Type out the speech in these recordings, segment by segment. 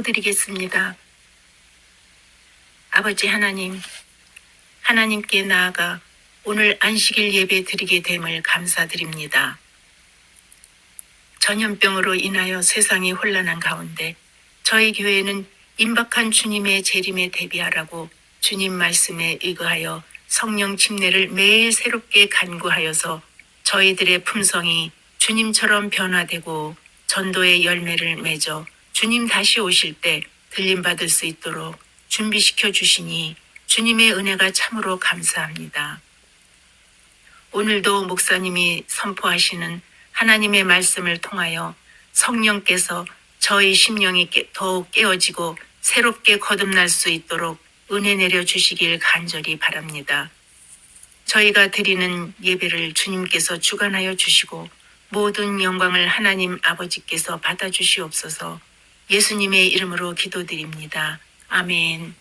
기도드리겠습니다. 아버지 하나님, 하나님께 나아가 오늘 안식일 예배 드리게 됨을 감사드립니다. 전염병으로 인하여 세상이 혼란한 가운데 저희 교회는 임박한 주님의 재림에 대비하라고 주님 말씀에 의거하여 성령 침례를 매일 새롭게 간구하여서 저희들의 품성이 주님처럼 변화되고 전도의 열매를 맺어 주님 다시 오실 때 들림받을 수 있도록 준비시켜 주시니 주님의 은혜가 참으로 감사합니다. 오늘도 목사님이 선포하시는 하나님의 말씀을 통하여 성령께서 저희 심령이 더욱 깨어지고 새롭게 거듭날 수 있도록 은혜 내려 주시길 간절히 바랍니다. 저희가 드리는 예배를 주님께서 주관하여 주시고 모든 영광을 하나님 아버지께서 받아주시옵소서. 예수님의 이름으로 기도드립니다. 아멘.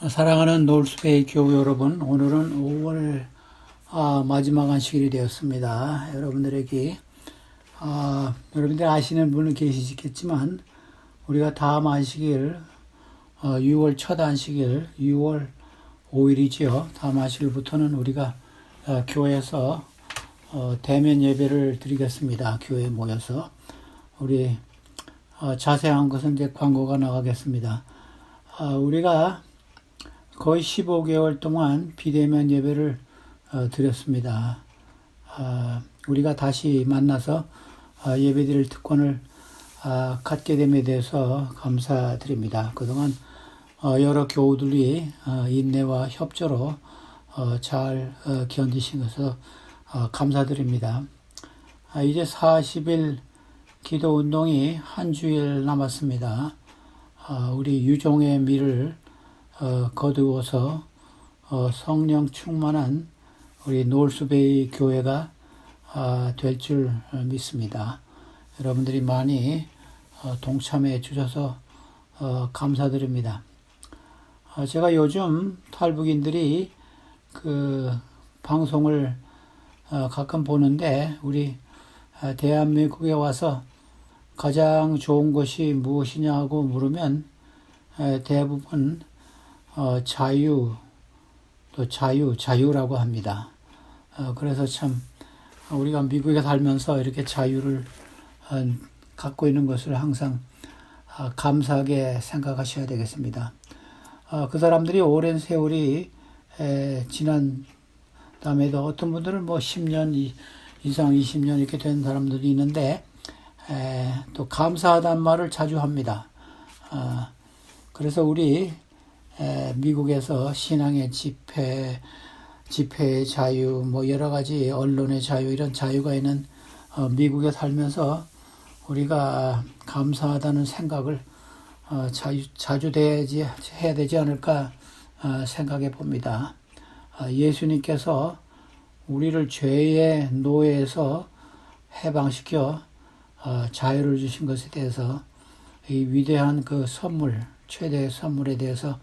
사랑하는 노을숲의 교우 여러분, 오늘은 5월 마지막 안식일이 되었습니다. 여러분들에게 여러분들 아시는 분은 계시겠지만 우리가 다음 안식일 6월 첫 안식일 6월 5일이지요. 다음 안식일부터는 우리가 교회에서 대면 예배를 드리겠습니다. 교회에 모여서 우리 자세한 것은 이제 광고가 나가겠습니다. 우리가 거의 15개월 동안 비대면 예배를 드렸습니다. 우리가 다시 만나서 예배드릴 특권을 갖게 됨에 대해서 감사드립니다. 그동안 여러 교우들이 인내와 협조로 잘 견디신 것을 감사드립니다. 이제 40일 기도 운동이 한 주일 남았습니다. 우리 유종의 미를 거두어서 성령 충만한 우리 노을숲의 교회가 될 줄 믿습니다. 여러분들이 많이 동참해 주셔서 감사드립니다. 제가 요즘 탈북인들이 그 방송을 가끔 보는데 우리 대한민국에 와서 가장 좋은 것이 무엇이냐고 물으면 대부분 자유라고 합니다. 그래서 참 우리가 미국에 살면서 이렇게 자유를 갖고 있는 것을 항상 감사하게 생각하셔야 되겠습니다. 그 사람들이 오랜 세월이 지난 다음에도 어떤 분들은 뭐 10년 이상 20년 이렇게 된 사람들이 있는데 또 감사하다는 말을 자주 합니다. 그래서 우리 미국에서 신앙의 집회의 자유, 뭐 여러 가지 언론의 자유, 이런 자유가 있는 미국에 살면서 우리가 감사하다는 생각을 자주 해야 되지 않을까 생각해 봅니다. 예수님께서 우리를 죄의 노예에서 해방시켜 자유를 주신 것에 대해서 이 위대한 그 선물, 최대의 선물에 대해서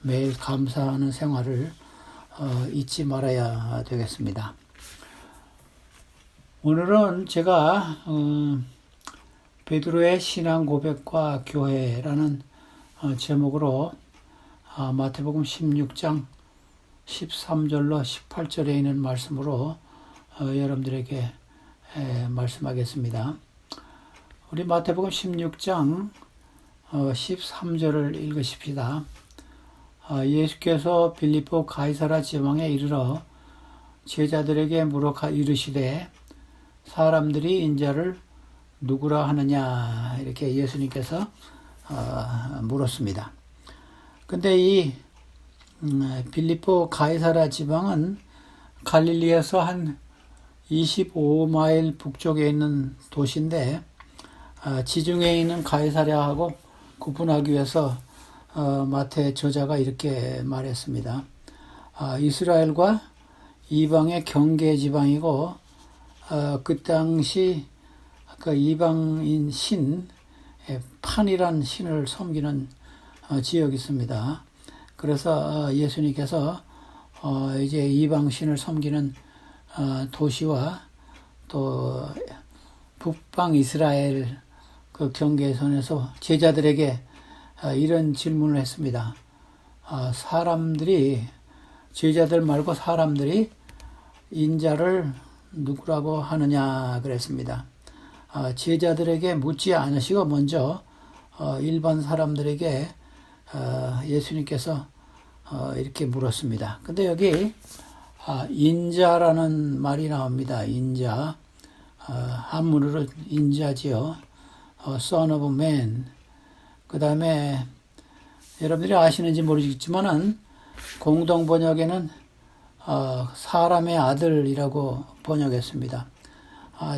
매일 감사하는 생활을 잊지 말아야 되겠습니다. 오늘은 제가 베드로의 신앙 고백과 교회라는 제목으로 마태복음 16장 13절로 18절에 있는 말씀으로 여러분들에게 말씀하겠습니다. 우리 마태복음 16장 13절을 읽으십시다. 예수께서 빌립보 가이사라 지방에 이르러 제자들에게 물어 이르시되 사람들이 인자를 누구라 하느냐, 이렇게 예수님께서 물었습니다. 근데 이 빌립보 가이사라 지방은 갈릴리에서 한 25마일 북쪽에 있는 도시인데 지중해에 있는 가이사랴하고 구분하기 위해서 마태 저자가 이렇게 말했습니다. 이스라엘과 이방의 경계 지방이고 그 당시 그 이방인 신 판이란 신을 섬기는 지역이 있습니다. 그래서 예수님께서 이제 이방 신을 섬기는 도시와 또 북방 이스라엘 그 경계선에서 제자들에게 이런 질문을 했습니다. 사람들이, 제자들 말고 사람들이 인자를 누구라고 하느냐 그랬습니다. 제자들에게 묻지 않으시고 먼저 일반 사람들에게 예수님께서 이렇게 물었습니다. 근데 여기 인자라는 말이 나옵니다. 인자, 한문으로 인자지요. Son of Man. 그 다음에 여러분들이 아시는지 모르겠지만은 공동 번역에는 사람의 아들이라고 번역했습니다.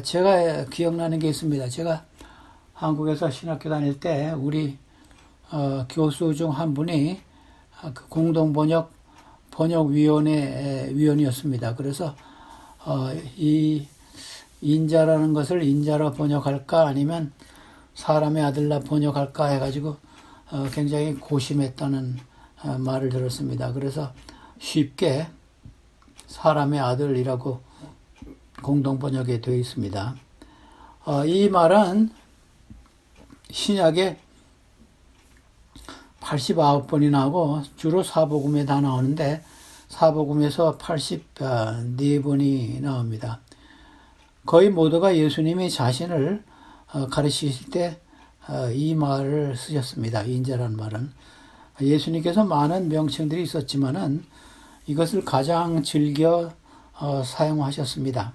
제가 기억나는 게 있습니다. 제가 한국에서 신학교 다닐 때 우리 교수 중 한 분이 그 공동 번역위원회 위원이었습니다. 그래서 이 인자라는 것을 인자로 번역할까 아니면 사람의 아들라 번역할까 해가지고 굉장히 고심했다는 말을 들었습니다. 그래서 쉽게 사람의 아들이라고 공동 번역에 되어 있습니다. 이 말은 신약에 89번이 나오고 주로 사복음에 다 나오는데 사복음에서 84번이 나옵니다. 거의 모두가 예수님이 자신을 가르치실 때 이 말을 쓰셨습니다. 인자라는 말은. 예수님께서 많은 명칭들이 있었지만은 이것을 가장 즐겨 사용하셨습니다.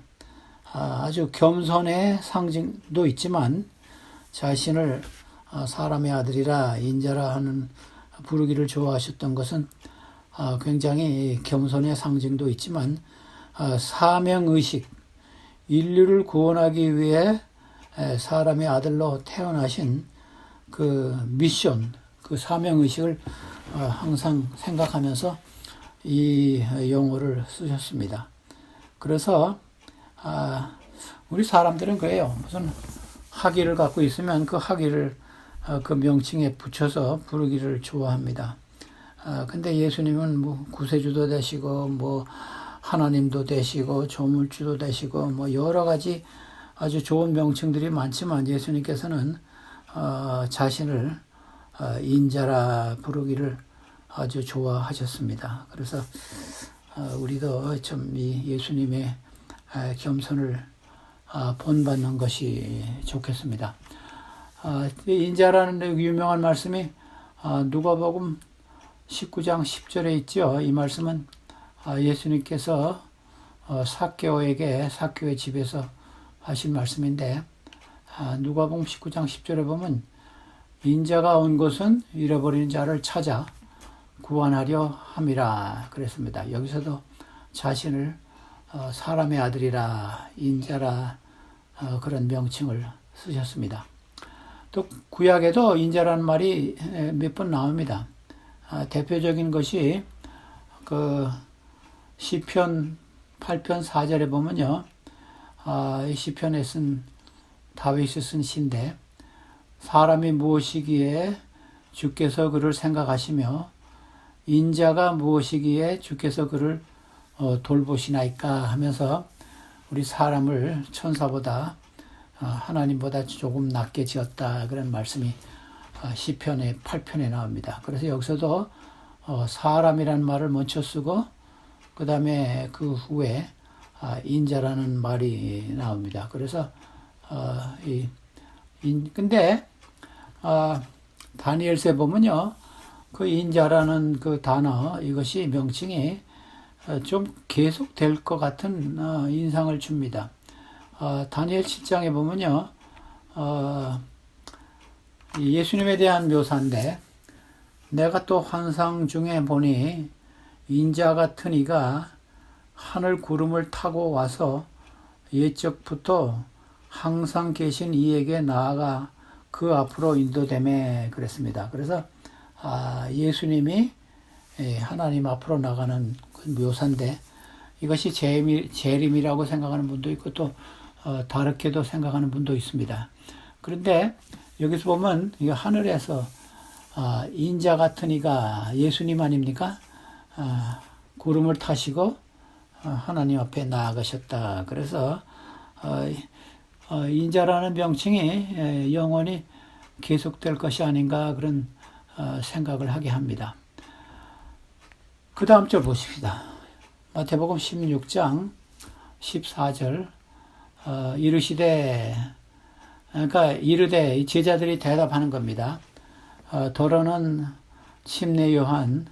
아주 겸손의 상징도 있지만 자신을 사람의 아들이라 인자라 하는 부르기를 좋아하셨던 것은 굉장히 겸손의 상징도 있지만 사명의식, 인류를 구원하기 위해 사람의 아들로 태어나신 그 미션, 그 사명의식을 항상 생각하면서 이 용어를 쓰셨습니다. 그래서 우리 사람들은 그래요. 무슨 학위를 갖고 있으면 그 학위를 그 명칭에 붙여서 부르기를 좋아합니다. 근데 예수님은 뭐 구세주도 되시고 뭐 하나님도 되시고 조물주도 되시고 뭐 여러 가지 아주 좋은 명칭들이 많지만 예수님께서는 자신을 인자라 부르기를 아주 좋아하셨습니다. 그래서 우리도 좀 이 예수님의 겸손을 본받는 것이 좋겠습니다. 인자라는 유명한 말씀이 누가복음 19장 10절에 있죠. 이 말씀은 예수님께서 삭개오의 집에서 하신 말씀인데 누가복음 19장 10절에 보면 인자가 온 곳은 잃어버린 자를 찾아 구원하려 함이라 그랬습니다. 여기서도 자신을 사람의 아들이라 인자라 그런 명칭을 쓰셨습니다. 또 구약에도 인자라는 말이 몇 번 나옵니다. 대표적인 것이 그 시편 8편 4절에 보면요. 이 시편에 다윗이 쓴 시인데 사람이 무엇이기에 주께서 그를 생각하시며 인자가 무엇이기에 주께서 그를 돌보시나이까 하면서 우리 사람을 천사보다 하나님보다 조금 낮게 지었다 그런 말씀이 시편의 8편에 나옵니다. 그래서 여기서도 사람이라는 말을 먼저 쓰고 그 다음에 그 후에 인자라는 말이 나옵니다. 그래서 근데 다니엘서에 보면요, 그 인자라는 그 단어 이것이 명칭이 좀 계속 될 것 같은 인상을 줍니다. 다니엘 7장에 보면요, 예수님에 대한 묘사인데 내가 또 환상 중에 보니 인자 같은 이가 하늘 구름을 타고 와서 옛적부터 항상 계신 이에게 나아가 그 앞으로 인도되매 그랬습니다. 그래서 예수님이 하나님 앞으로 나가는 그 묘사인데 이것이 재림이라고 생각하는 분도 있고 또 다르게도 생각하는 분도 있습니다. 그런데 여기서 보면 이 하늘에서 인자 같은 이가 예수님 아닙니까? 구름을 타시고 하나님 앞에 나아가셨다. 그래서 인자라는 명칭이 영원히 계속될 것이 아닌가 그런 생각을 하게 합니다. 그 다음 절 보십시다. 마태복음 16장 14절 이르시되 그러니까 이르되 제자들이 대답하는 겁니다. 더러는 침례 요한,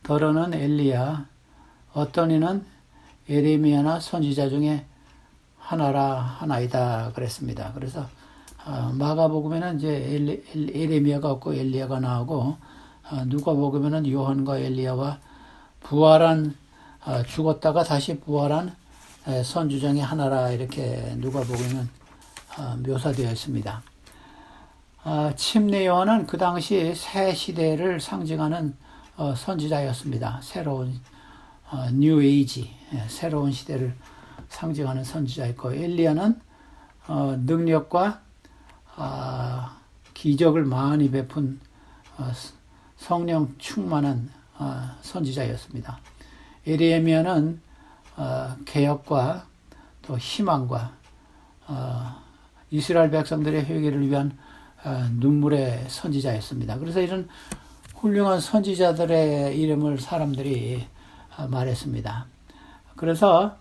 더러는 엘리야, 어떤 이는 예레미야나 선지자 중에 하나이다 그랬습니다. 그래서 마가복음에는 이제 예레미야가 없고 엘리야가 나오고 누가복음에는 요한과 엘리야와 부활한 죽었다가 다시 부활한 선지자 중에 하나라 이렇게 누가복음에는 묘사되어 있습니다. 침례 요한은 그 당시 새 시대를 상징하는 선지자였습니다. 새로운 뉴 에이지, 새로운 시대를 상징하는 선지자였고, 엘리야는 능력과 기적을 많이 베푼 성령 충만한 선지자였습니다. 예레미야는 개혁과 또 희망과 이스라엘 백성들의 회개를 위한 눈물의 선지자였습니다. 그래서 이런 훌륭한 선지자들의 이름을 사람들이 말했습니다. 그래서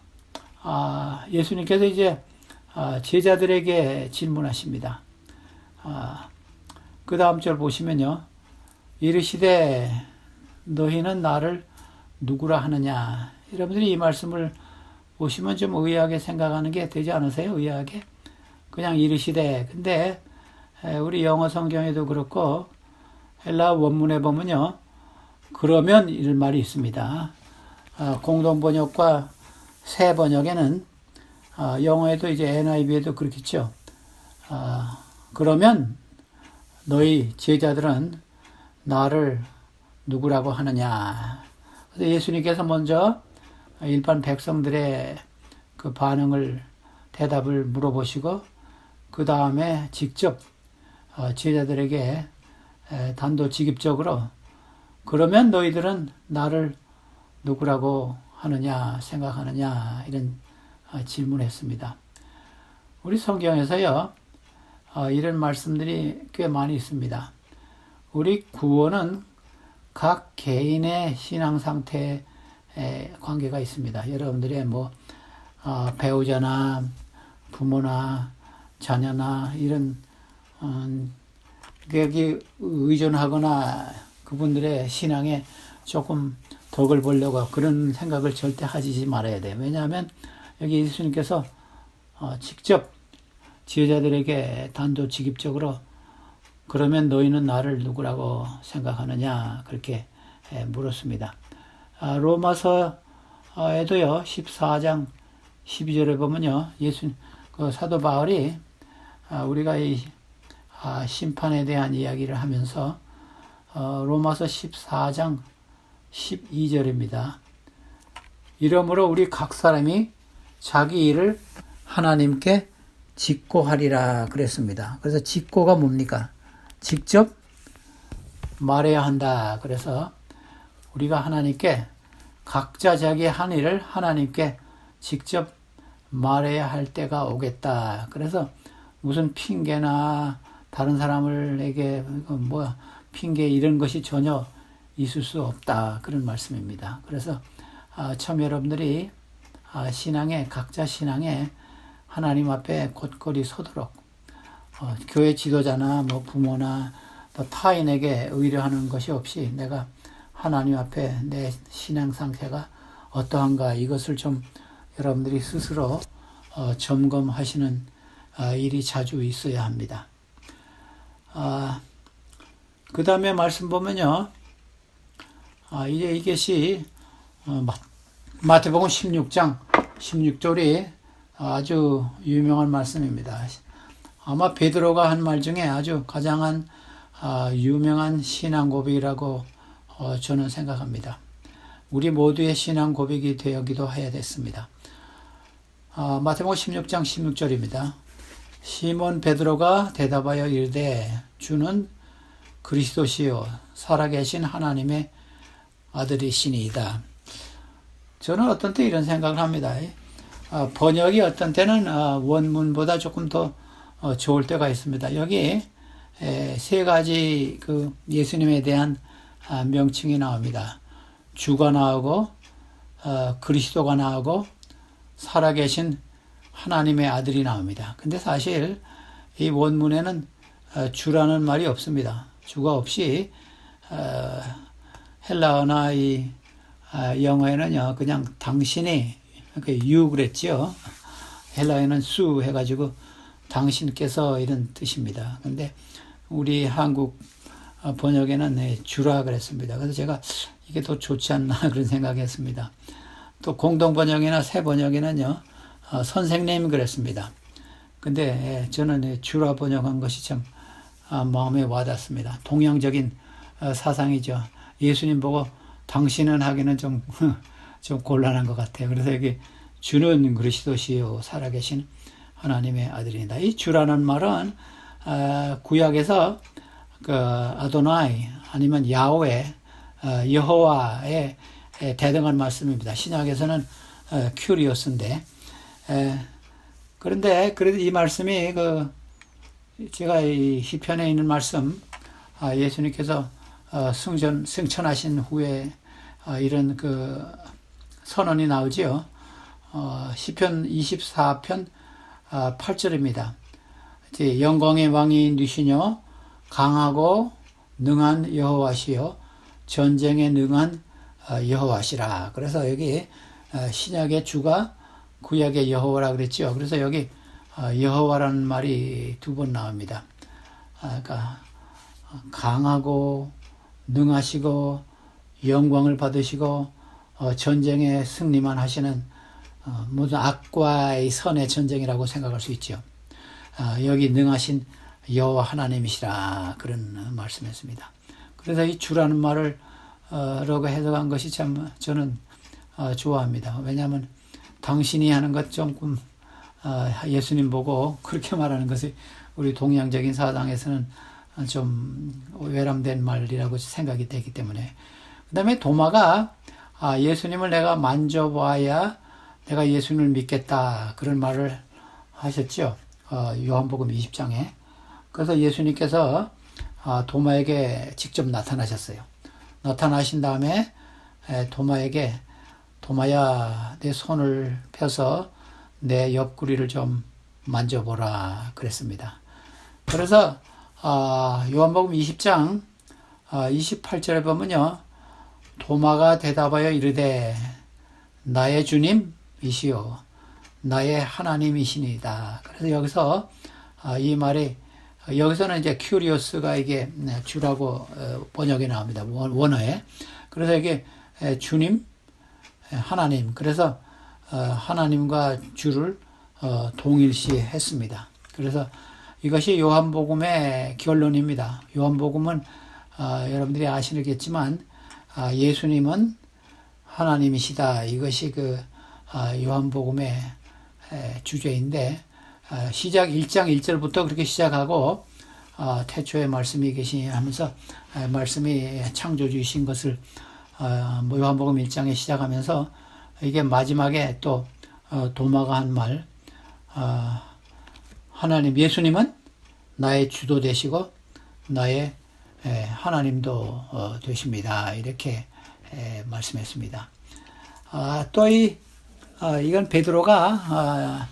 예수님께서 이제 제자들에게 질문하십니다. 그 다음 절 보시면요. 이르시되 너희는 나를 누구라 하느냐. 여러분들이 이 말씀을 보시면 좀 의아하게 생각하는 게 되지 않으세요? 의아하게? 그냥 이르시되. 근데 우리 영어 성경에도 그렇고 헬라 원문에 보면요. 그러면 이런 말이 있습니다. 공동 번역과 새 번역에는 영어에도 이제 NIV에도 그렇겠죠. 그러면 너희 제자들은 나를 누구라고 하느냐. 그래서 예수님께서 먼저 일반 백성들의 그 대답을 물어보시고 그 다음에 직접 제자들에게 단도직입적으로 그러면 너희들은 나를 누구라고 하느냐 생각하느냐 이런 질문했습니다. 우리 성경에서요 이런 말씀들이 꽤 많이 있습니다. 우리 구원은 각 개인의 신앙 상태에 관계가 있습니다. 여러분들의 배우자나 부모나 자녀나 이런 여기 의존하거나 그분들의 신앙에 조금 덕을 보려고 그런 생각을 절대 하지 말아야 돼요. 왜냐하면 여기 예수님께서 직접 지혜자들에게 단도직입적으로 그러면 너희는 나를 누구라고 생각하느냐 그렇게 물었습니다. 로마서에도요 14장 12절에 보면요 사도 바울이 우리가 이 심판에 대한 이야기를 하면서 로마서 14장 12절입니다. 이러므로 우리 각 사람이 자기 일을 하나님께 직고하리라 그랬습니다. 그래서 직고가 뭡니까? 직접 말해야 한다. 그래서 우리가 하나님께 각자 자기의 한 일을 하나님께 직접 말해야 할 때가 오겠다. 그래서 무슨 핑계나 다른 사람에게 핑계 이런 것이 전혀 있을 수 없다. 그런 말씀입니다. 그래서 참 여러분들이 각자 신앙에 하나님 앞에 곧거리 서도록 교회 지도자나 부모나 또 타인에게 의뢰하는 것이 없이 내가 하나님 앞에 내 신앙 상태가 어떠한가 이것을 좀 여러분들이 스스로 점검하시는 일이 자주 있어야 합니다. 그 다음에 말씀 보면요. 이제 이것이 마태복음 16장 16절이 아주 유명한 말씀입니다. 아마 베드로가 한 말 중에 아주 가장 유명한 신앙 고백이라고 저는 생각합니다. 우리 모두의 신앙 고백이 되기도 해야 됐습니다. 마태복음 16장 16절입니다. 시몬 베드로가 대답하여 이르되 주는 그리스도시요 살아계신 하나님의 아들이시니이다. 저는 어떤 때 이런 생각을 합니다. 번역이 어떤 때는 원문보다 조금 더 좋을 때가 있습니다. 여기 세 가지 그 예수님에 대한 명칭이 나옵니다. 주가 나오고 그리스도가 나오고 살아계신 하나님의 아들이 나옵니다. 근데 사실 이 원문에는 주라는 말이 없습니다. 주가 없이 헬라어나 이 영어에는요 그냥 당신이 you 그랬죠. 헬라어에는 수 해가지고 당신께서 이런 뜻입니다. 근데 우리 한국 번역에는 주라 그랬습니다. 그래서 제가 이게 더 좋지 않나 그런 생각했습니다. 또 공동 번역이나 새 번역에는요 선생님 그랬습니다. 근데 저는 주라 번역한 것이 참 마음에 와닿습니다. 동양적인 사상이죠. 예수님 보고 당신은 하기는 좀 곤란한 것 같아요. 그래서 여기 주는 그리스도시요 살아계신 하나님의 아들이다. 이 주라는 말은 구약에서 그 아도나이 아니면 야훼 여호와의 대등한 말씀입니다. 신약에서는 큐리오스인데 그런데 그래도 이 말씀이 그 제가 이 시편에 있는 말씀 예수님께서 승천하신 후에 이런 그 선언이 나오지요. 시편 24편 8절입니다. 이제 영광의 왕이 누시며 강하고 능한 여호와시요 전쟁에 능한 여호와시라. 그래서 여기 신약의 주가 구약의 여호와라 그랬죠. 그래서 여기 여호와라는 말이 두 번 나옵니다. 그러니까 강하고 능하시고 영광을 받으시고 전쟁에 승리만 하시는 모든 악과의 선의 전쟁이라고 생각할 수 있죠. 여기 능하신 여호와 하나님이시라 그런 말씀했습니다. 그래서 이 주라는 말을 라고 해석한 것이 참 저는 좋아합니다. 왜냐하면 당신이 하는 것 조금 예수님 보고 그렇게 말하는 것이 우리 동양적인 사상에서는 좀 외람된 말이라고 생각이 되기 때문에 그 다음에 도마가 예수님을 내가 만져봐야 내가 예수님을 믿겠다 그런 말을 하셨죠. 요한복음 20장에 그래서 예수님께서 도마에게 직접 나타나셨어요. 나타나신 다음에 도마에게 도마야 내 손을 펴서 내 옆구리를 좀 만져보라 그랬습니다. 그래서 요한복음 20장 28절에 보면요 도마가 대답하여 이르되 나의 주님이시요 나의 하나님이시니이다. 그래서 여기서 이 말이 여기서는 이제 큐리오스가 이게 주라고 번역이 나옵니다. 원어에. 그래서 이게 주님, 하나님. 그래서 하나님과 주를 동일시했습니다. 그래서 이것이 요한복음의 결론입니다. 요한복음은 여러분들이 아시겠지만 예수님은 하나님이시다. 이것이 그 요한복음의 주제인데 시작 1장 1절부터 그렇게 시작하고 태초에 말씀이 계시하면서 말씀이 창조주이신 것을 요한복음 1장에 시작하면서 이게 마지막에 또 도마가 한 말 하나님 예수님은 나의 주도 되시고 나의 하나님도 되십니다. 이렇게 말씀했습니다. 또 이건 베드로가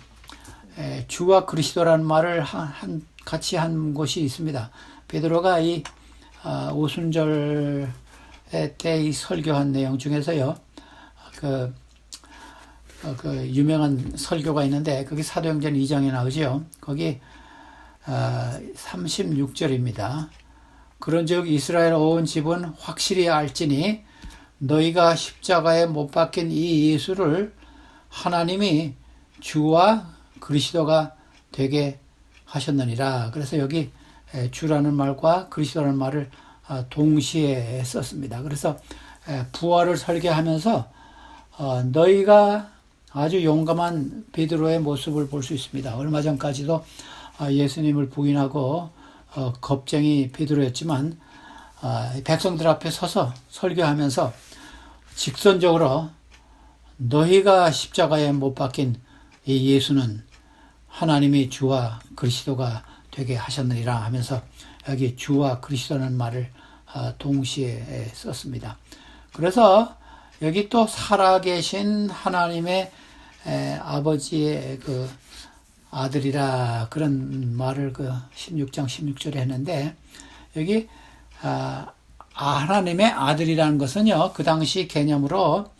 주와 그리스도라는 말을 같이 한 곳이 있습니다. 베드로가 이 오순절 때 이 설교한 내용 중에서요, 그 유명한 설교가 있는데, 그게 사도행전 2장에 나오죠. 거기 36절입니다. 그런즉 이스라엘 온 집은 확실히 알지니 너희가 십자가에 못 박힌 이 예수를 하나님이 주와 그리스도가 되게 하셨느니라. 그래서 여기 주라는 말과 그리스도라는 말을 동시에 썼습니다. 그래서 부활을 설계하면서 너희가 아주 용감한 베드로의 모습을 볼 수 있습니다. 얼마 전까지도 예수님을 부인하고 겁쟁이 베드로였지만 백성들 앞에 서서 설교하면서 직선적으로 너희가 십자가에 못 박힌 이 예수는 하나님이 주와 그리스도가 되게 하셨느니라 하면서 여기 주와 그리스도라는 말을 동시에 썼습니다. 그래서 여기 또 살아계신 하나님의 아버지의 그 아들이라 그런 말을 그 16장 16절에 했는데 여기 하나님의 아들이라는 것은요, 그 당시 개념으로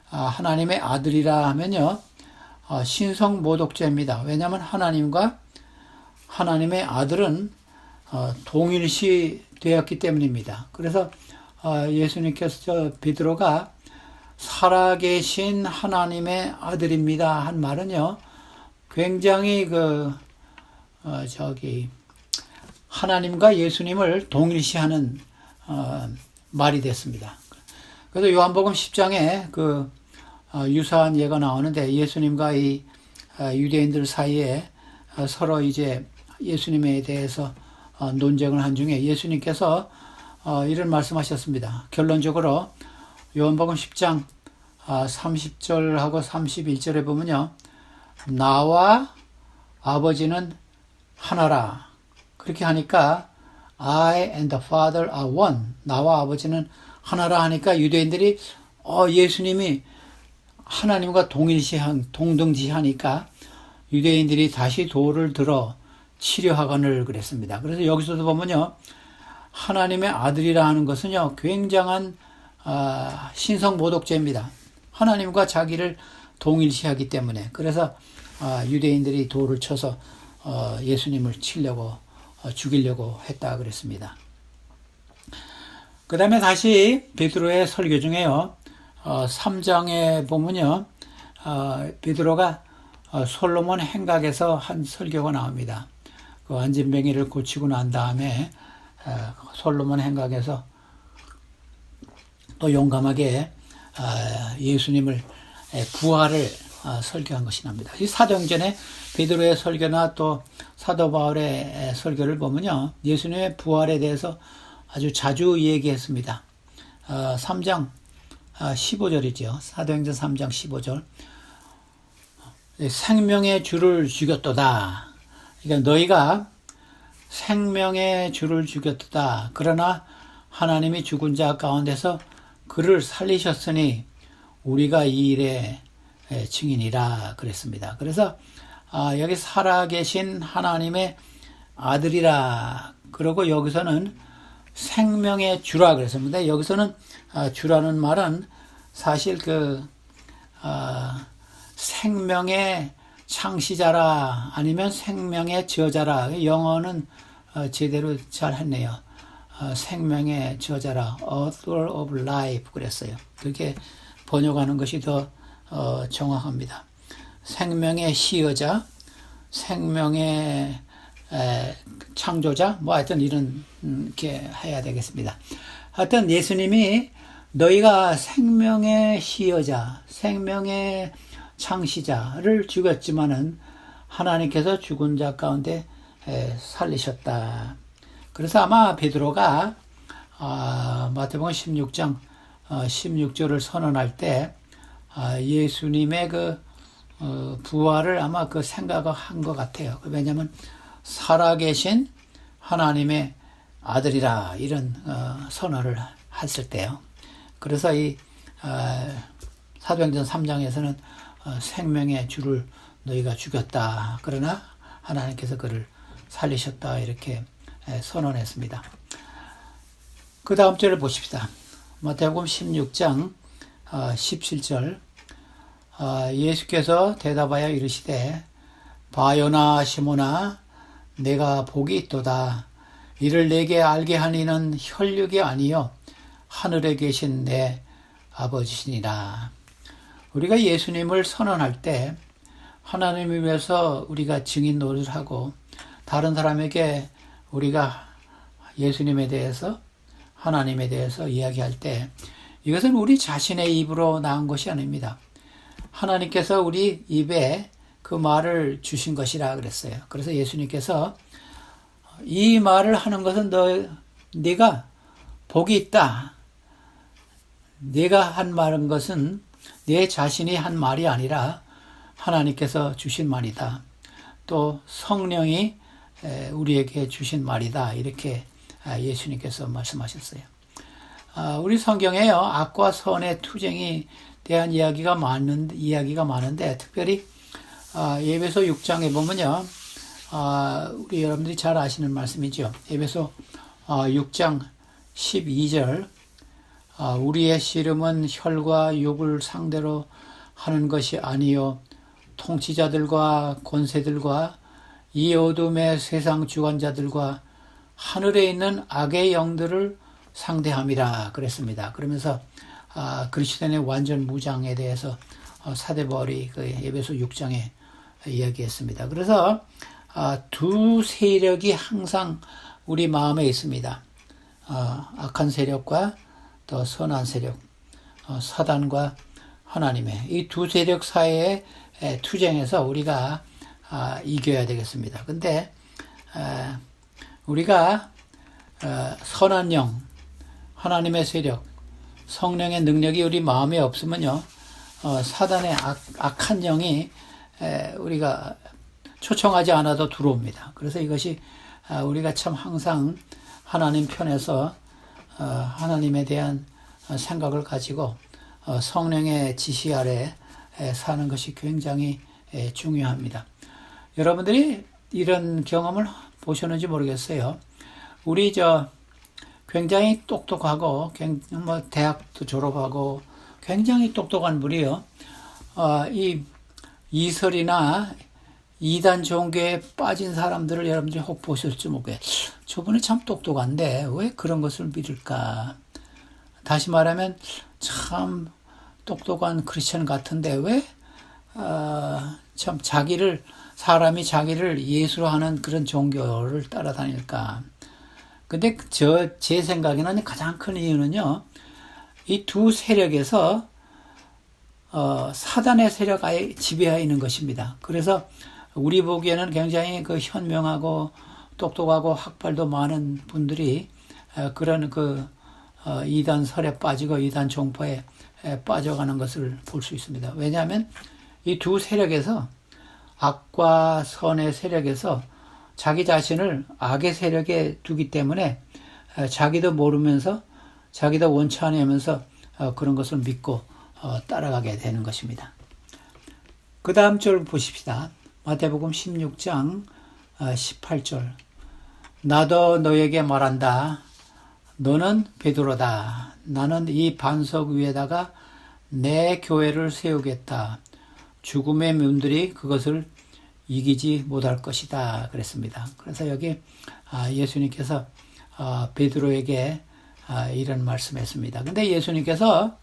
하나님의 아들이라 하면요, 신성모독죄입니다. 왜냐하면 하나님과 하나님의 아들은 동일시 되었기 때문입니다. 그래서 예수님께서 베드로가 살아계신 하나님의 아들입니다 한 말은요, 굉장히 하나님과 예수님을 동일시하는 말이 됐습니다. 그래서 요한복음 10장에 유사한 예가 나오는데 예수님과 이 유대인들 사이에 서로 이제 예수님에 대해서 논쟁을 한 중에 예수님께서 이런 말씀하셨습니다. 결론적으로 요한복음 10장 30절하고 31절에 보면요, 나와 아버지는 하나라. 그렇게 하니까 I and the Father are one. 나와 아버지는 하나라 하니까 유대인들이 예수님이 하나님과 동등지하니까 유대인들이 다시 돌을 들어 치려하거늘 그랬습니다. 그래서 여기서도 보면요, 하나님의 아들이라 하는 것은요, 굉장한 신성모독죄입니다. 하나님과 자기를 동일시하기 때문에. 그래서 유대인들이 돌을 쳐서 예수님을 치려고 죽이려고 했다 그랬습니다. 그 다음에 다시 베드로의 설교 중에요, 3장에 보면요, 베드로가 솔로몬 행각에서 한 설교가 나옵니다. 그 안진뱅이를 고치고 난 다음에 솔로몬 행각에서 또 용감하게 예수님을 부활을 설교한 것이 납니다. 이 사도행전에 베드로의 설교나 또 사도 바울의 설교를 보면요, 예수님의 부활에 대해서 아주 자주 얘기했습니다. 3장 15절이죠. 사도행전 3장 15절. 생명의 주를 죽였도다. 그러니까 너희가 생명의 주를 죽였도다. 그러나 하나님이 죽은 자 가운데서 그를 살리셨으니 우리가 이 일에 증인이라 그랬습니다. 그래서 여기 살아계신 하나님의 아들이라 그러고 여기서는 생명의 주라 그랬습니다. 여기서는 주라는 말은 사실 생명의 창시자라 아니면 생명의 저자라, 영어는 제대로 잘 했네요. 생명의 저자라, author of life 그랬어요. 그렇게 번역하는 것이 더 정확합니다. 생명의 시여자, 생명의 창조자, 하여튼 이렇게 해야 되겠습니다. 하여튼 예수님이 너희가 생명의 시여자, 생명의 창시자를 죽였지만은 하나님께서 죽은 자 가운데 살리셨다. 그래서 아마 베드로가 마태복음 16장 16절을 선언할 때 예수님의 부활을 아마 생각을 한 것 같아요. 왜냐하면 살아계신 하나님의 아들이라 이런 선언을 했을 때요. 그래서 이 사도행전 3장에서는 생명의 주를 너희가 죽였다. 그러나 하나님께서 그를 살리셨다. 이렇게 선언했습니다. 그 다음 절을 보십시다. 마태복음 16장 17절. 예수께서 대답하여 이르시되 바요나 시몬아 내가 복이 있도다. 이를 내게 알게 하니는 혈육이 아니요 하늘에 계신 내 아버지시니라. 우리가 예수님을 선언할 때 하나님을 위해서 우리가 증인 노릇을 하고 다른 사람에게 우리가 예수님에 대해서 하나님에 대해서 이야기할 때 이것은 우리 자신의 입으로 나온 것이 아닙니다. 하나님께서 우리 입에 그 말을 주신 것이라 그랬어요. 그래서 예수님께서 이 말을 하는 것은 네가 복이 있다. 네가 한 말은 것은 내 자신이 한 말이 아니라 하나님께서 주신 말이다. 또 성령이 우리에게 주신 말이다. 이렇게 예수님께서 말씀하셨어요. 우리 성경에요, 악과 선의 투쟁이 대한 이야기가 많은데, 특별히 에베소 6장에 보면요, 우리 여러분들이 잘 아시는 말씀이죠. 에베소 6장 12절, 우리의 씨름은 혈과 육을 상대로 하는 것이 아니요 통치자들과 권세들과 이 어둠의 세상 주관자들과 하늘에 있는 악의 영들을 상대함이라 그랬습니다. 그러면서 그리스도인의 완전 무장에 대해서 사도 바울이 그 에베소 6장에 이야기했습니다. 그래서 두 세력이 항상 우리 마음에 있습니다. 악한 세력과 또 선한 세력, 사단과 하나님의 이 두 세력 사이의 투쟁에서 우리가 이겨야 되겠습니다. 근데 우리가 선한 영, 하나님의 세력, 성령의 능력이 우리 마음에 없으면요, 사단의 악한 영이 우리가 초청하지 않아도 들어옵니다. 그래서 이것이 우리가 참 항상 하나님 편에서 하나님에 대한 생각을 가지고 성령의 지시 아래 사는 것이 굉장히 중요합니다. 여러분들이 이런 경험을 보셨는지 모르겠어요. 우리 굉장히 똑똑하고 대학도 졸업하고 굉장히 똑똑한 분이요. 이 이설이나 이단 종교에 빠진 사람들을 여러분들이 혹 보실지 모르겠어요. 저분이 참 똑똑한데 왜 그런 것을 믿을까? 다시 말하면 참 똑똑한 크리스천 같은데 왜 참 사람이 자기를 예수로 하는 그런 종교를 따라다닐까? 근데 제 생각에는 가장 큰 이유는요, 이 두 세력에서 사단의 세력에 지배하여 있는 것입니다. 그래서 우리 보기에는 굉장히 현명하고 똑똑하고 학발도 많은 분들이 그런 이단 설에 빠지고 이단 종파에 빠져가는 것을 볼 수 있습니다. 왜냐하면 이 두 세력에서, 악과 선의 세력에서 자기 자신을 악의 세력에 두기 때문에 자기도 모르면서 자기도 원치 않으면서 그런 것을 믿고 따라가게 되는 것입니다. 그 다음 절 보십시다. 마태복음 16장 18절. 나도 너에게 말한다. 너는 베드로다. 나는 이 반석 위에다가 내 교회를 세우겠다. 죽음의 문들이 그것을 이기지 못할 것이다. 그랬습니다. 그래서 여기 예수님께서 베드로에게 이런 말씀했습니다. 근데 예수님께서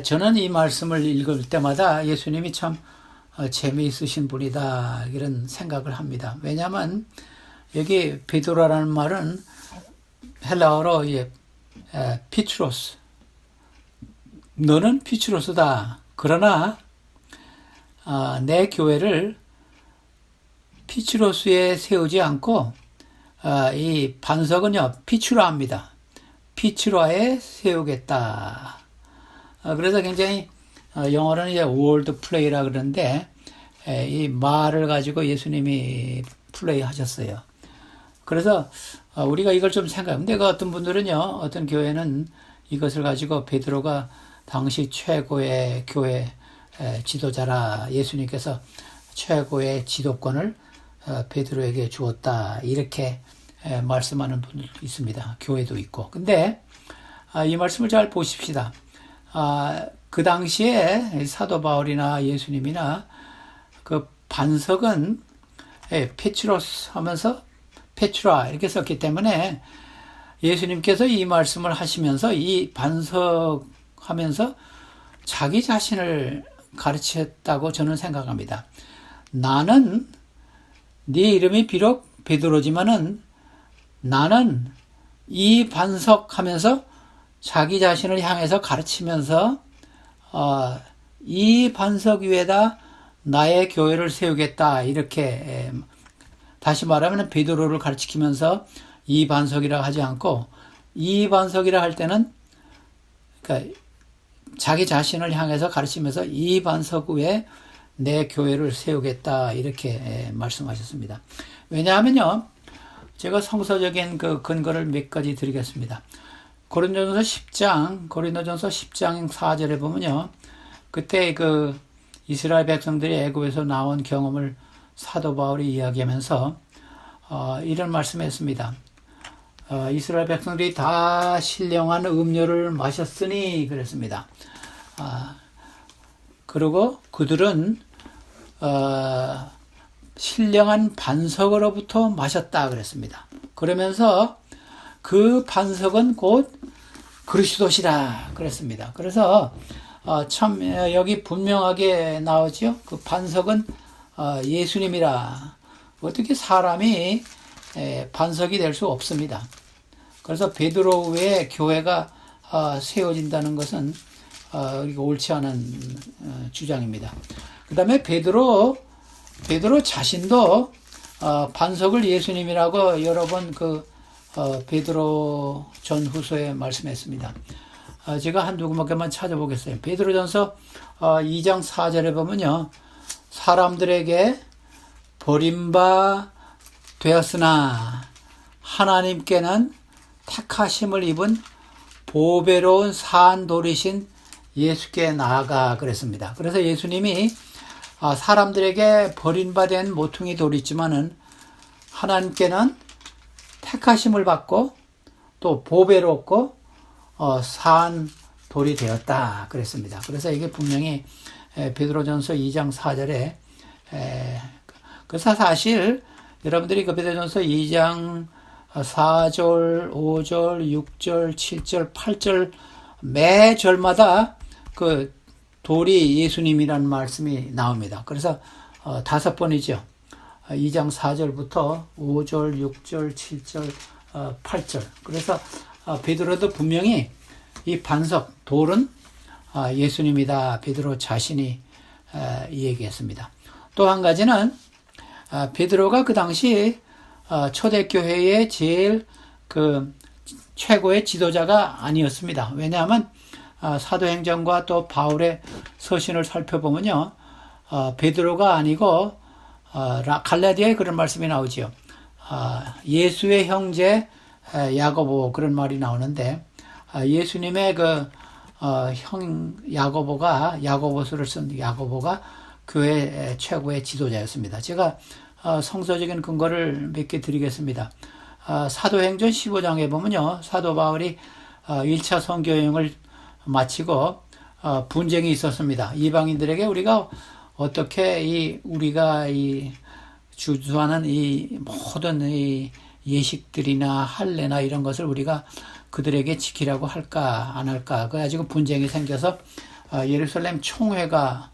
저는 이 말씀을 읽을 때마다 예수님이 참 재미있으신 분이다, 이런 생각을 합니다. 왜냐하면 여기 베드로라는 말은 헬라어로 피트로스, 너는 피트로스다. 그러나 내 교회를 피트로스에 세우지 않고 이 반석은요 피추라입니다. 피추라에 세우겠다. 그래서 굉장히 영어로는 월드 플레이라 그러는데 이 말을 가지고 예수님이 플레이 하셨어요. 그래서 우리가 이걸 좀 생각하면, 어떤 분들은요, 어떤 교회는 이것을 가지고 베드로가 당시 최고의 교회 지도자라, 예수님께서 최고의 지도권을 베드로에게 주었다, 이렇게 말씀하는 분들도 있습니다. 교회도 있고. 근데 이 말씀을 잘 보십시다. 그 당시에 사도 바울이나 예수님이나 그 반석은 페트로스 하면서 페트라 이렇게 썼기 때문에 예수님께서 이 말씀을 하시면서 이 반석 하면서 자기 자신을 가르쳤다고 저는 생각합니다. 나는, 네 이름이 비록 베드로지만은 나는 이 반석 하면서 자기 자신을 향해서 가르치면서 이 반석 위에다 나의 교회를 세우겠다, 이렇게 다시 말하면 베드로를 가르치면서 이 반석이라 하지 않고, 이 반석이라 할 때는 그러니까 자기 자신을 향해서 가르치면서 이 반석 위에 내 교회를 세우겠다 이렇게 말씀하셨습니다. 왜냐하면요, 제가 성서적인 그 근거를 몇 가지 드리겠습니다. 고린도전서 10장 4절에 보면요, 그때 그 이스라엘 백성들이 애굽에서 나온 경험을 사도 바울이 이야기하면서 이런 말씀했습니다. 이스라엘 백성들이 다 신령한 음료를 마셨으니 그랬습니다. 그리고 그들은 신령한 반석으로부터 마셨다 그랬습니다. 그러면서 그 반석은 곧 그리스도시라 그랬습니다. 그래서 참 여기 분명하게 나오죠. 그 반석은 예수님이라. 어떻게 사람이 반석이 될 수 없습니다. 그래서 베드로 외에 교회가 세워진다는 것은 옳지 않은 주장입니다. 그 다음에 베드로 자신도 반석을 예수님이라고 여러 번 베드로 전후서에 말씀했습니다. 제가 한두 군데만 찾아보겠어요. 베드로전서 2장 4절에 보면요, 사람들에게 버림바 되었으나 하나님께는 택하심을 입은 보배로운 산 돌이신 예수께 나아가 그랬습니다. 그래서 예수님이 사람들에게 버림받은 모퉁이 돌이 있지만은 하나님께는 택하심을 받고 또 보배롭고 산 돌이 되었다 그랬습니다. 그래서 이게 분명히 베드로전서 2장 4절에 그래서 사실 여러분들이 그 베드로전서 2장 4절, 5절, 6절, 7절, 8절 매 절마다 그 돌이 예수님이라는 말씀이 나옵니다. 그래서 5번이죠. 2장 4절부터 5절, 6절, 7절, 8절. 그래서 베드로도 분명히 이 반석, 돌은 예수님이다. 베드로 자신이 얘기했습니다. 또 한 가지는 베드로가 그 당시 초대교회의 제일 최고의 지도자가 아니었습니다. 왜냐하면 사도행전과 또 바울의 서신을 살펴보면요, 베드로가 아니고 갈라디아에 그런 말씀이 나오지요. 예수의 형제 야고보 그런 말이 나오는데 예수님의 형 야고보서를 쓴 야고보가 교회 최고의 지도자였습니다. 제가 성서적인 근거를 몇 개 드리겠습니다. 사도행전 15장에 보면요, 사도 바울이 1차 선교여행을 마치고 분쟁이 있었습니다. 이방인들에게 우리가 어떻게 우리가 주도하는 이 모든 이 예식들이나 할례나 이런 것을 우리가 그들에게 지키라고 할까 안 할까, 그래가지고 분쟁이 생겨서 예루살렘 총회가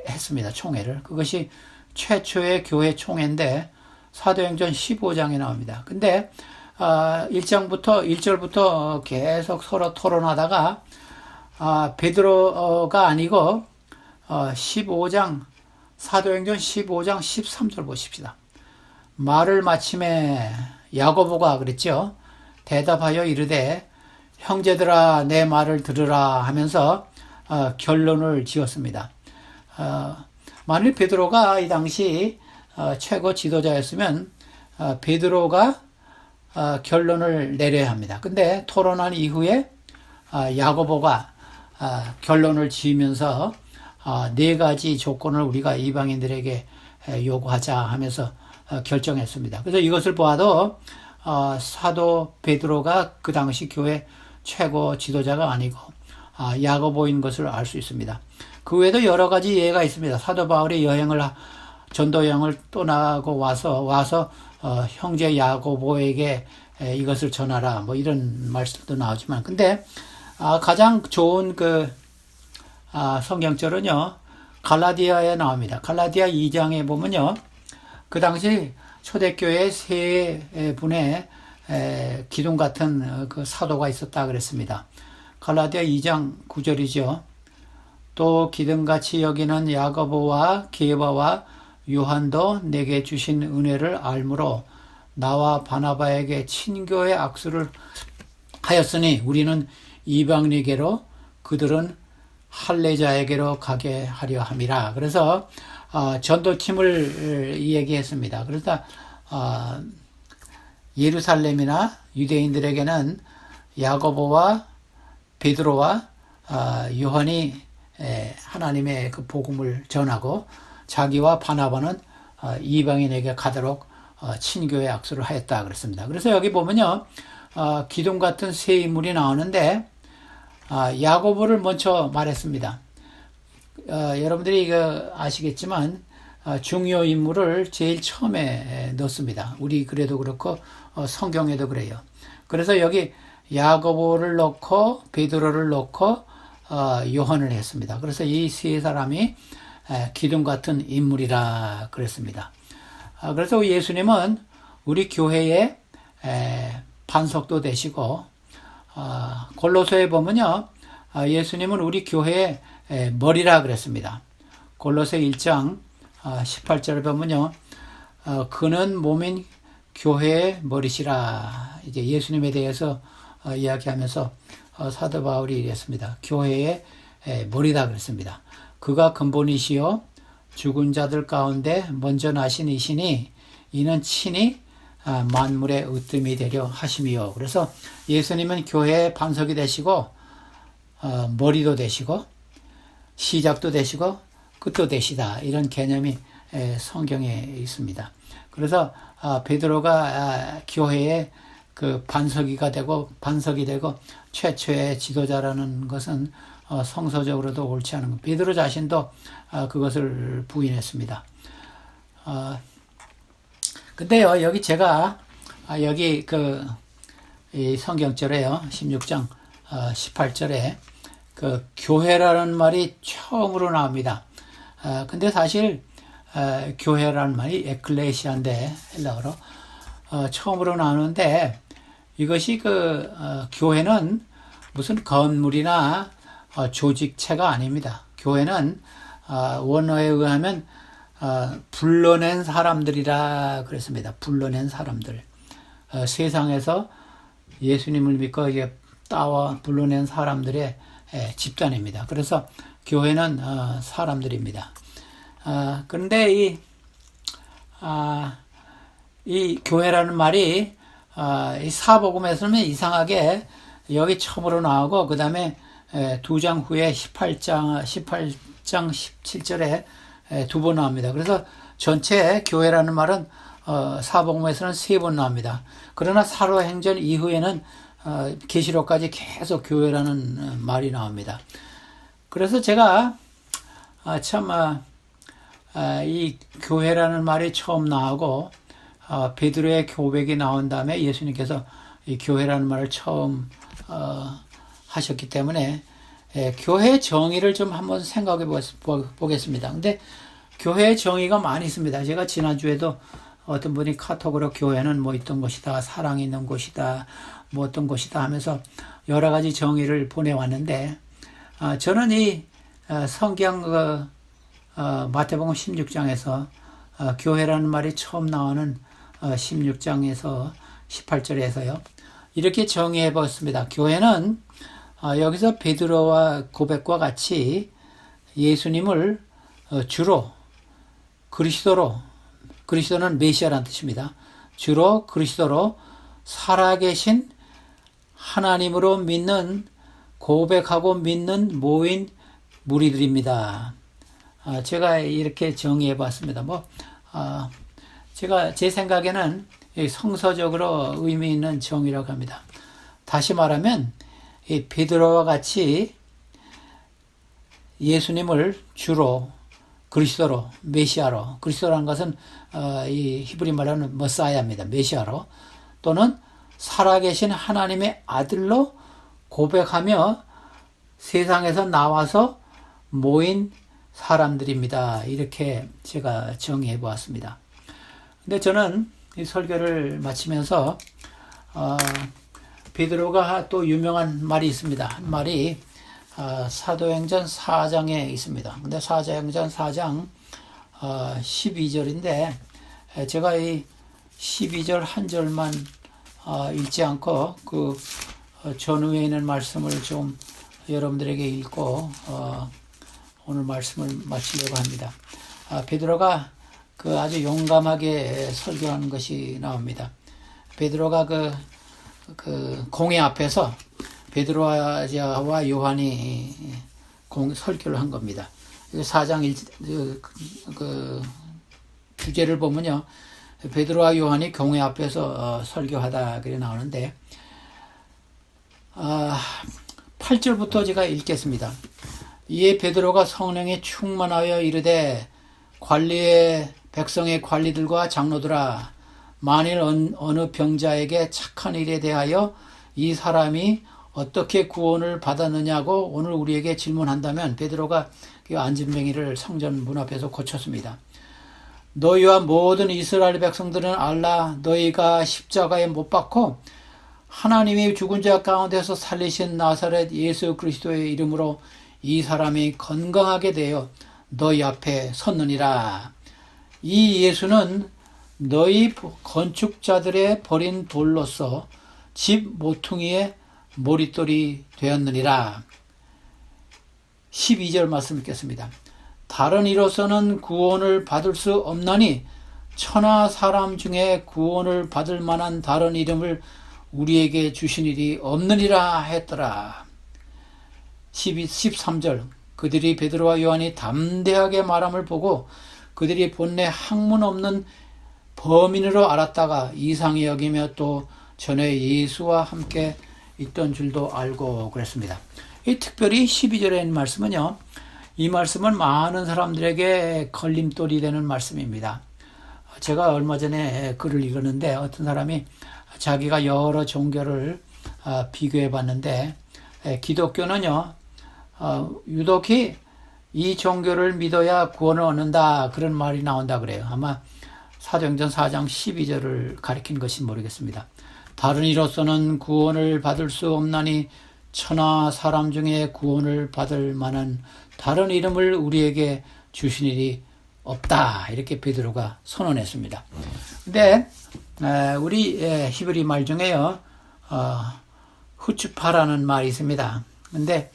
했습니다. 총회를. 그것이 최초의 교회 총회인데 사도행전 15장에 나옵니다. 근데 1절부터 계속 서로 토론하다가 베드로가 아니고 15장 사도행전 13절 보십시다. 말을 마침에 야고보가 그랬죠. 대답하여 이르되 형제들아 내 말을 들으라 하면서 결론을 지었습니다. 만일 베드로가 이 당시 최고 지도자였으면 베드로가 결론을 내려야 합니다. 근데 토론한 이후에 야고보가 결론을 지으면서 4가지 조건을 우리가 이방인들에게 요구하자 하면서 결정했습니다. 그래서 이것을 보아도 사도 베드로가 그 당시 교회 최고 지도자가 아니고 야고보인 것을 알 수 있습니다. 그 외에도 여러 가지 예가 있습니다. 사도 바울이 전도 여행을 떠나고 와서 형제 야고보에게 이것을 전하라 뭐 이런 말씀도 나오지만, 근데 가장 좋은 성경절은요 갈라디아에 나옵니다. 갈라디아 2장에 보면요, 그 당시 초대교회에 3분의 기둥 같은 그 사도가 있었다 그랬습니다. 갈라디아 2장 9절이죠. 또 기둥같이 여기는 야고보와 게바와 요한도 내게 주신 은혜를 알므로 나와 바나바에게 친교의 악수를 하였으니 우리는 이방인에게로 그들은 할례자에게로 가게 하려 함이라. 그래서 전도팀을 얘기했습니다. 그래서 예루살렘이나 유대인들에게는 야고보와 베드로와 요한이 하나님의 그 복음을 전하고 자기와 바나바는 이방인에게 가도록 친교의 약속을 하였다 그랬습니다. 그래서 여기 보면요, 기둥 같은 세 인물이 나오는데 야고보를 먼저 말했습니다. 여러분들이 이거 아시겠지만 중요 인물을 제일 처음에 넣습니다. 우리 그래도 그렇고 성경에도 그래요. 그래서 여기 야고보를 넣고 베드로를 넣고 요한을 했습니다. 그래서 이 세 사람이 기둥 같은 인물이라 그랬습니다. 그래서 예수님은 우리 교회의 반석도 되시고 골로새에 보면요, 예수님은 우리 교회의 머리라 그랬습니다. 골로새 1장 18절을 보면요, 그는 몸인 교회의 머리시라. 이제 예수님에 대해서 이야기하면서 사도 바울이 이랬습니다. 교회의 머리다 그랬습니다. 그가 근본이시요 죽은 자들 가운데 먼저 나신 이시니 이는 친히 만물의 으뜸이 되려 하심이요. 그래서 예수님은 교회의 반석이 되시고 머리도 되시고 시작도 되시고 끝도 되시다. 이런 개념이 성경에 있습니다. 그래서 베드로가 교회의 그 반석이 되고 최초의 지도자라는 것은 성서적으로도 옳지 않은 것. 베드로 자신도 그것을 부인했습니다. 근데요, 여기 제가 여기 이 성경절에요, 16장 18절에 그 교회라는 말이 처음으로 나옵니다. 근데 사실 교회라는 말이 에클레시아인데 헬라어로 처음으로 나오는데 이것이 교회는 무슨 건물이나 조직체가 아닙니다. 교회는 원어에 의하면 불러낸 사람들이라 그랬습니다. 불러낸 사람들. 세상에서 예수님을 믿고 이게 따와 불러낸 사람들의 집단입니다. 그래서 교회는 사람들입니다. 그런데 이 교회라는 말이 이 사복음에서는 이상하게 여기 처음으로 나오고 그 다음에 두 장 후에 18장 17절에 두 번 나옵니다. 그래서 전체 교회라는 말은 사복음에서는 세 번 나옵니다. 그러나 사도행전 이후에는 계시록까지 계속 교회라는 말이 나옵니다. 그래서 제가 이 교회라는 말이 처음 나오고 베드로의 고백이 나온 다음에 예수님께서 이 교회라는 말을 처음 하셨기 때문에 교회의 정의를 좀 한번 생각해 보겠습니다. 근데 교회의 정의가 많이 있습니다. 제가 지난주에도 어떤 분이 카톡으로 교회는 뭐 있던 곳이다, 사랑이 있는 곳이다, 뭐 어떤 곳이다 하면서 여러 가지 정의를 보내왔는데 저는 이 성경 마태복음 16장에서 교회라는 말이 처음 나오는 16장에서 18절에서요. 이렇게 정의해 봤습니다. 교회는 여기서 베드로와 고백과 같이 예수님을 주로 그리스도는 메시아라는 뜻입니다. 주로 그리스도로 살아계신 하나님으로 믿는 고백하고 믿는 모인 무리들입니다. 제가 이렇게 정의해 봤습니다. 제가 제 생각에는 성서적으로 의미 있는 정의라고 합니다. 다시 말하면 이 베드로와 같이 예수님을 주로 그리스도로 메시아로, 그리스도라는 것은 이 히브리 말로는 머사야입니다. 메시아로 또는 살아계신 하나님의 아들로 고백하며 세상에서 나와서 모인 사람들입니다. 이렇게 제가 정의해 보았습니다. 근데 저는 이 설교를 마치면서 베드로가 또 유명한 말이 있습니다. 한 말이 사도행전 4장에 있습니다. 근데 사도행전 4장 12절인데 제가 이 12절 한 절만 읽지 않고 그 전후에 있는 말씀을 좀 여러분들에게 읽고 오늘 말씀을 마치려고 합니다. 베드로가 그 아주 용감하게 설교하는 것이 나옵니다. 베드로가 그 공회 앞에서 베드로와 요한이 설교를 한 겁니다. 4장 그 주제를 보면요, 베드로와 요한이 공회 앞에서 설교하다 그래 나오는데 8절부터 제가 읽겠습니다. 이에 베드로가 성령에 충만하여 이르되 관리의 백성의 관리들과 장로들아, 만일 어느 병자에게 착한 일에 대하여 이 사람이 어떻게 구원을 받았느냐고 오늘 우리에게 질문한다면, 베드로가 그 안진뱅이를 성전 문 앞에서 고쳤습니다. 너희와 모든 이스라엘 백성들은 알라. 너희가 십자가에 못 박고 하나님이 죽은 자 가운데서 살리신 나사렛 예수 그리스도의 이름으로 이 사람이 건강하게 되어 너희 앞에 섰느니라. 이 예수는 너희 건축자들의 버린 돌로서 집 모퉁이의 머릿돌이 되었느니라. 12절 말씀 읽겠습니다. 다른 이로서는 구원을 받을 수 없나니 천하 사람 중에 구원을 받을 만한 다른 이름을 우리에게 주신 일이 없느니라 했더라. 13절 그들이 베드로와 요한이 담대하게 말함을 보고 그들이 본래 학문 없는 범인으로 알았다가 이상히 여기며 또 전에 예수와 함께 있던 줄도 알고 그랬습니다. 이 특별히 12절의 말씀은요, 이 말씀은 많은 사람들에게 걸림돌이 되는 말씀입니다. 제가 얼마 전에 글을 읽었는데 어떤 사람이 자기가 여러 종교를 비교해 봤는데 기독교는요, 유독히 이 종교를 믿어야 구원을 얻는다 그런 말이 나온다 그래요. 아마 사도행전 4장 12절을 가리킨 것이 모르겠습니다. 다른 이로서는 구원을 받을 수 없나니 천하 사람 중에 구원을 받을 만한 다른 이름을 우리에게 주신 일이 없다. 이렇게 베드로가 선언했습니다. 근데 우리 히브리 말 중에요, 후츠파라는 말이 있습니다. 근데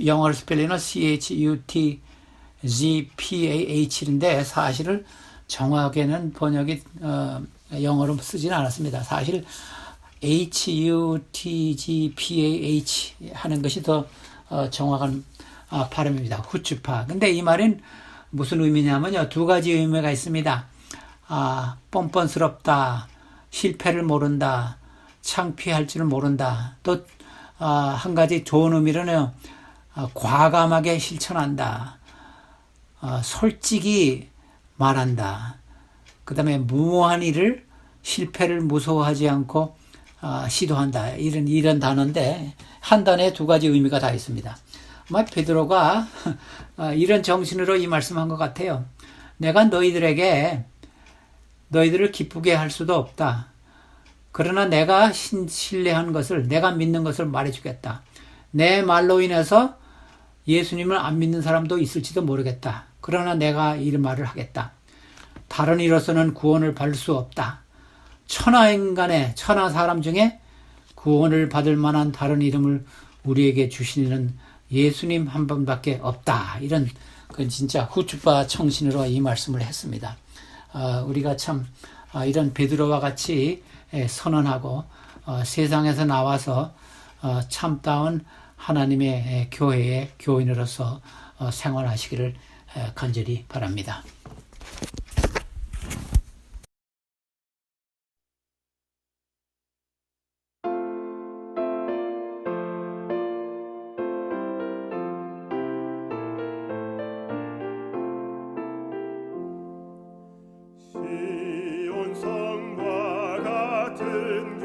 영어로 스펠링은 CHUTGPAH인데 사실은 정확하게는 번역이 영어로 쓰지는 않았습니다. 사실 HUTGPAH 하는 것이 더 정확한 발음입니다. 후츠파. 근데 이 말은 무슨 의미냐면요, 두 가지 의미가 있습니다. 뻔뻔스럽다, 실패를 모른다, 창피할 줄 모른다. 또 한 가지 좋은 의미로는 과감하게 실천한다, 솔직히 말한다. 그 다음에 무모한 일을, 실패를 무서워하지 않고 시도한다. 이런 단어인데 한 단어에 두 가지 의미가 다 있습니다. 아마 베드로가 이런 정신으로 이 말씀한 것 같아요. 내가 너희들을 기쁘게 할 수도 없다. 그러나 내가 신뢰한 것을, 내가 믿는 것을 말해주겠다. 내 말로 인해서 예수님을 안 믿는 사람도 있을지도 모르겠다. 그러나 내가 이 말을 하겠다. 다른 이로서는 구원을 받을 수 없다. 천하 사람 중에 구원을 받을 만한 다른 이름을 우리에게 주시는 예수님 한 분밖에 없다. 이런 진짜 후추파 청신으로 이 말씀을 했습니다. 우리가 참 이런 베드로와 같이 선언하고 세상에서 나와서 참다운 하나님의 교회의 교인으로서 생활하시기를 간절히 바랍니다. 시온 성과 같은